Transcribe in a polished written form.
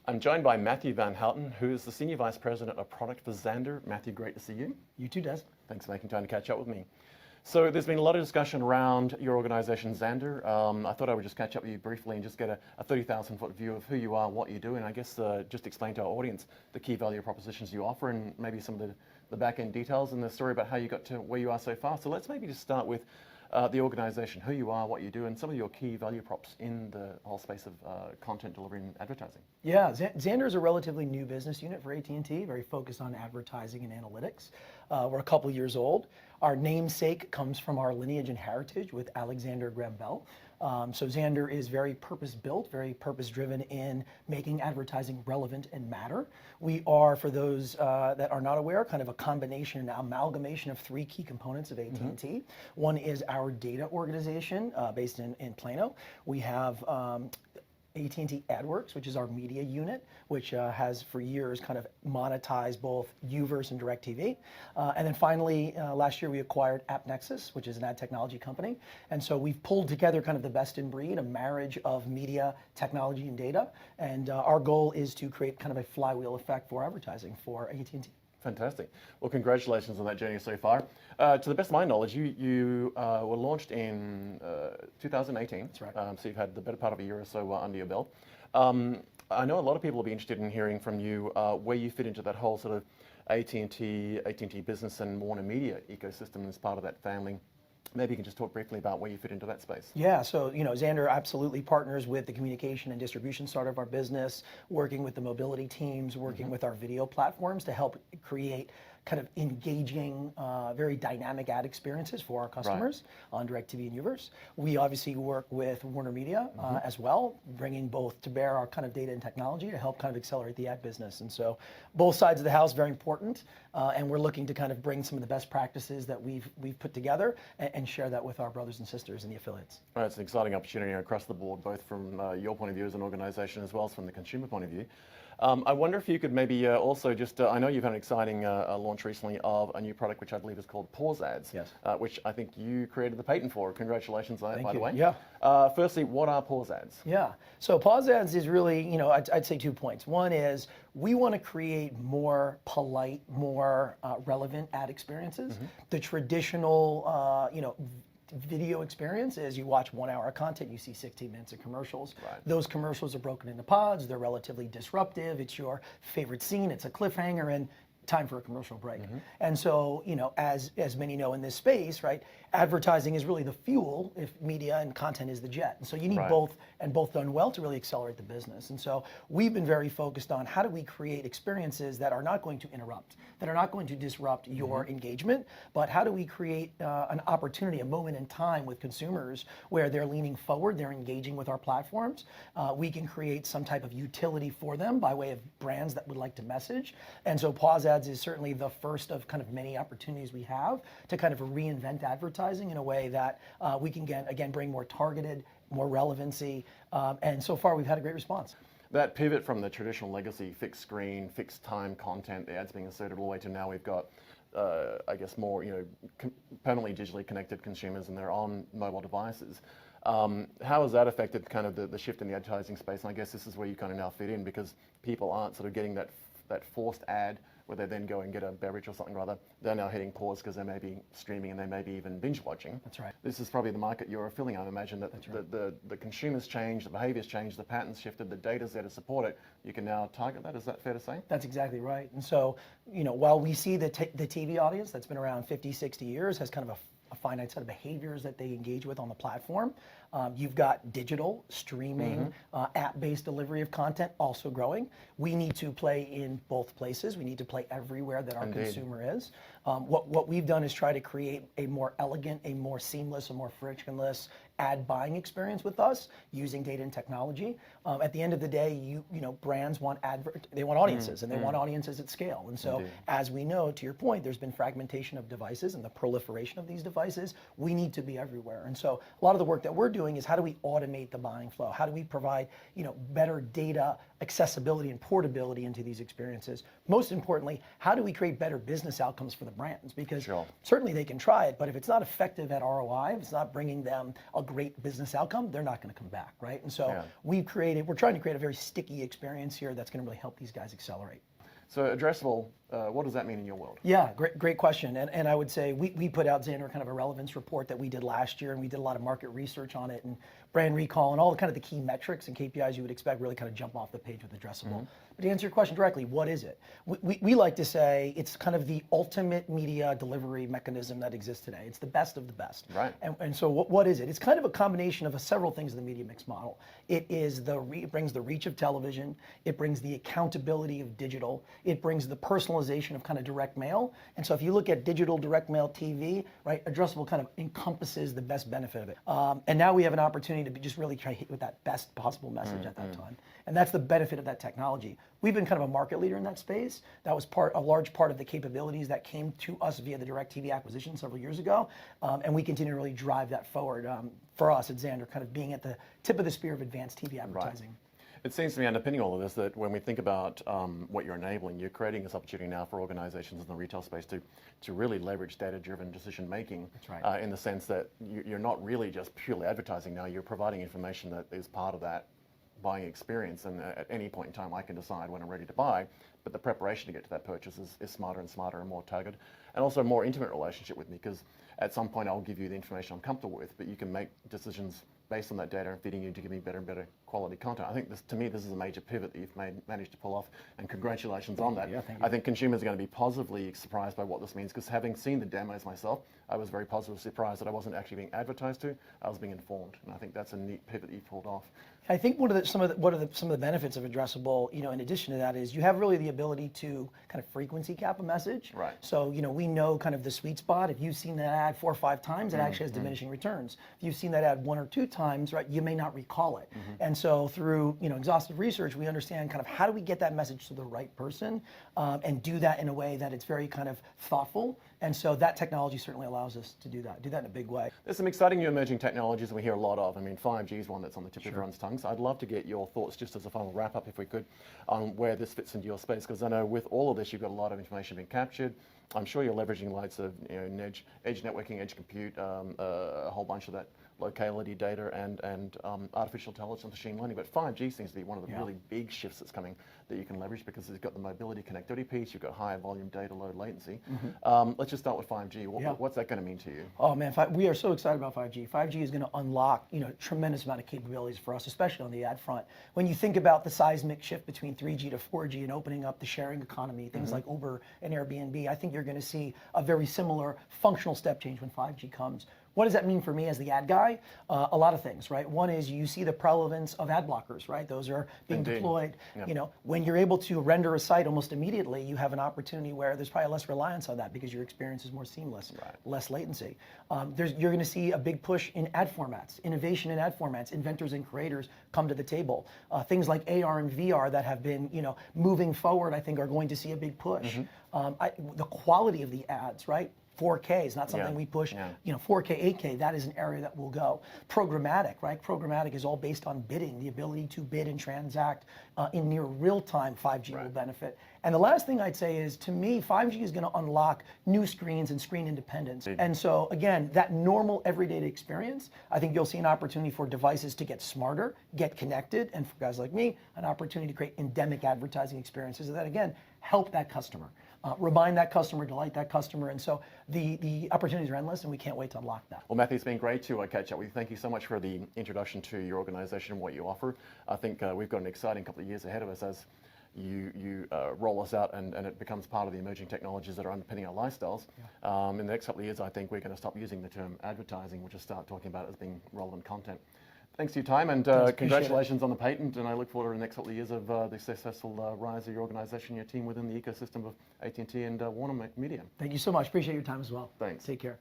I'm joined by MatthewVanHouten, who is the Senior Vice President of Product for Xandr. Matthew, great to see you. You too, Des. Thanks for making time to catch up with me. So there's been a lot of discussion around your organization, Xandr. I thought I would just catch up with you briefly and just get a 30,000-foot view of who you are, what you do, and I guess just explain to our audience the key value propositions you offer and maybe some of the back-end details and the story about how you got to where you are so far. So let's maybe just start with the organization, who you are, what you do, and some of your key value props in the whole space of content delivery and advertising. Yeah, Xandr is a relatively new business unit for AT&T, very focused on advertising and analytics. We're a couple years old. Our namesake comes from our lineage and heritage with Alexander Graham Bell. So Xandr is very purpose-built, very purpose-driven in making advertising relevant and matter. We are, for those that are not aware, kind of a combination, an amalgamation of three key components of AT&T. Mm-hmm. One is our data organization based in Plano. We have AT&T AdWorks, which is our media unit, which has for years kind of monetized both UVerse and DirecTV. And then finally, last year we acquired AppNexus, which is an ad technology company. And so we've pulled together kind of the best in breed, a marriage of media, technology, and data. And our goal is to create kind of a flywheel effect for advertising for AT&T. Fantastic. Well, congratulations on that journey so far. To the best of my knowledge, you were launched in 2018. That's right. So you've had the better part of a year or so under your belt. I know a lot of people will be interested in hearing from you where you fit into that whole sort of AT&T Business and WarnerMedia ecosystem as part of that family. Maybe you can just talk briefly about where you fit into that space. Yeah, so Xandr absolutely partners with the communication and distribution side of our business, working with the mobility teams, working with our video platforms to help create kind of engaging, very dynamic ad experiences for our customers on DirecTV and UVerse. We obviously work with WarnerMedia as well, bringing both to bear our kind of data and technology to help kind of accelerate the ad business. And so both sides of the house very important, and we're looking to kind of bring some of the best practices that we've put together and share that with our brothers and sisters in the affiliates. Right, it's an exciting opportunity across the board, both from your point of view as an organization as well as from the consumer point of view. I wonder if you could maybe also just, I know you've had an exciting launch recently of a new product which I believe is called Pause Ads, yes. Which I think you created the patent for. Congratulations on that, by the way. Yeah. Firstly, what are Pause Ads? Yeah, so Pause Ads is really, I'd say 2 points. One is we want to create more polite, more relevant ad experiences. The traditional, video experience is you watch 1 hour of content, you see 16 minutes of commercials. Right. Those commercials are broken into pods, they're relatively disruptive, it's your favorite scene, it's a cliffhanger, and time for a commercial break. And so, as many know in this space, right, advertising is really the fuel if media and content is the jet. And so you need both, and both done well to really accelerate the business. And so we've been very focused on how do we create experiences that are not going to interrupt, that are not going to disrupt your engagement, but how do we create an opportunity, a moment in time with consumers where they're leaning forward, they're engaging with our platforms. We can create some type of utility for them by way of brands that would like to message. And so Pause Ads is certainly the first of kind of many opportunities we have to kind of reinvent advertising in a way that we can again bring more targeted, more relevancy, and so far we've had a great response. That pivot from the traditional legacy fixed screen, fixed time content, the ads being inserted all the way to now we've got, I guess, more permanently digitally connected consumers and they're on mobile devices. How has that affected kind of the shift in the advertising space? And I guess this is where you kind of now fit in because people aren't sort of getting that forced ad where they then go and get a beverage or something rather. They're now hitting pause because they may be streaming and they may be even binge watching. That's right. This is probably the market you're filling. I imagine that the consumers change, the behaviors change, the patterns shifted, the data's there to support it. You can now target that. Is that fair to say? That's exactly right. And so, while we see the TV audience that's been around 50, 60 years has kind of a finite set of behaviors that they engage with on the platform. You've got digital, streaming, app-based delivery of content also growing. We need to play in both places. We need to play everywhere that our consumer is. What we've done is try to create a more elegant, a more seamless, a more frictionless ad buying experience with us using data and technology. At the end of the day, brands want they want audiences and they want audiences at scale. And so as we know, to your point, there's been fragmentation of devices and the proliferation of these devices. We need to be everywhere. And so a lot of the work that we're doing doing is how do we automate the buying flow? How do we provide, better data accessibility and portability into these experiences? Most importantly, how do we create better business outcomes for the brands? Because certainly they can try it, but if it's not effective at ROI, if it's not bringing them a great business outcome, they're not going to come back, right? And so we're trying to create a very sticky experience here that's going to really help these guys accelerate. So addressable, what does that mean in your world? Yeah, great question. And I would say we put out, Xandr, kind of a relevance report that we did last year, and we did a lot of market research on it and brand recall and all the kind of the key metrics and KPIs you would expect really kind of jump off the page with addressable. But to answer your question directly, what is it? We like to say it's kind of the ultimate media delivery mechanism that exists today. It's the best of the best. Right. And so what is it? It's kind of a combination of several things in the media mix model. It brings the reach of television. It brings the accountability of digital. It brings the personalization of kind of direct mail. And so if you look at digital direct mail TV, right, addressable kind of encompasses the best benefit of it. And now we have an opportunity to just really try to hit with that best possible message at that time. And that's the benefit of that technology. We've been kind of a market leader in that space. That was a large part of the capabilities that came to us via the DirecTV acquisition several years ago. And we continue to really drive that forward for us at Xandr, kind of being at the tip of the spear of advanced TV advertising. Right. It seems to me underpinning all of this that when we think about what you're enabling, you're creating this opportunity now for organizations in the retail space to really leverage data-driven decision making. That's right. In the sense that you're not really just purely advertising now, you're providing information that is part of that buying experience, and at any point in time I can decide when I'm ready to buy, but the preparation to get to that purchase is smarter and smarter and more targeted, and also a more intimate relationship with me, because at some point I'll give you the information I'm comfortable with, but you can make decisions based on that data and feeding you to give me better and better quality content. I think to me, this is a major pivot that you've managed to pull off, and congratulations on that. Yeah, thank you. I think consumers are going to be positively surprised by what this means, because having seen the demos myself, I was very positively surprised that I wasn't actually being advertised to, I was being informed, and I think that's a neat pivot that you pulled off. I think some of the benefits of addressable, in addition to that, is you have really the ability to kind of frequency cap a message. Right. So, we know kind of the sweet spot. If you've seen that ad 4 or 5 times, it actually has diminishing returns. If you've seen that ad 1 or 2 times, right, you may not recall it. And so through, exhaustive research, we understand kind of how do we get that message to the right person and do that in a way that it's very kind of thoughtful. And so that technology certainly allows us to do that in a big way. There's some exciting new emerging technologies that we hear a lot of. I mean, 5G is one that's on the tip of everyone's tongue. So I'd love to get your thoughts, just as a final wrap-up, if we could, on where this fits into your space, because I know with all of this, you've got a lot of information being captured. I'm sure you're leveraging loads of edge networking, edge compute, a whole bunch of that locality data and artificial intelligence, machine learning. But 5G seems to be one of the really big shifts that's coming that you can leverage, because it's got the mobility connectivity piece, you've got higher volume data, low latency. Let's just start with 5G. What's that going to mean to you? Oh man, we are so excited about 5G. 5G is going to unlock a tremendous amount of capabilities for us, especially on the ad front. When you think about the seismic shift between 3G to 4G and opening up the sharing economy, things like Uber and Airbnb, I think you're going to see a very similar functional step change when 5G comes. What does that mean for me as the ad guy? A lot of things, right? One is you see the prevalence of ad blockers, right? Those are being deployed. Yep. When you're able to render a site almost immediately, you have an opportunity where there's probably less reliance on that because your experience is more seamless, less latency. You're going to see a big push in ad formats, innovation in ad formats. Inventors and creators come to the table. Things like AR and VR that have been, moving forward, I think are going to see a big push. The quality of the ads, right? 4K is not something we push. 4K, 8K, that is an area that will go. Programmatic, right? Programmatic is all based on bidding, the ability to bid and transact in near real time. 5G will benefit. And the last thing I'd say is, to me, 5G is going to unlock new screens and screen independence. And so, again, that normal everyday experience, I think you'll see an opportunity for devices to get smarter, get connected, and for guys like me, an opportunity to create endemic advertising experiences that, again, help that customer. Remind that customer, delight that customer, and so the opportunities are endless, and we can't wait to unlock that. Well, Matthew, it's been great to catch up with you. Thank you so much for the introduction to your organization and what you offer. I think we've got an exciting couple of years ahead of us as you roll us out and it becomes part of the emerging technologies that are underpinning our lifestyles. In the next couple of years, I think we're going to stop using the term advertising. We'll just start talking about it as being relevant content. Thanks for your time, and congratulations on the patent, and I look forward to the next couple of years of the successful rise of your organization, your team within the ecosystem of AT&T and WarnerMedia. Thank you so much. Appreciate your time as well. Thanks. Take care.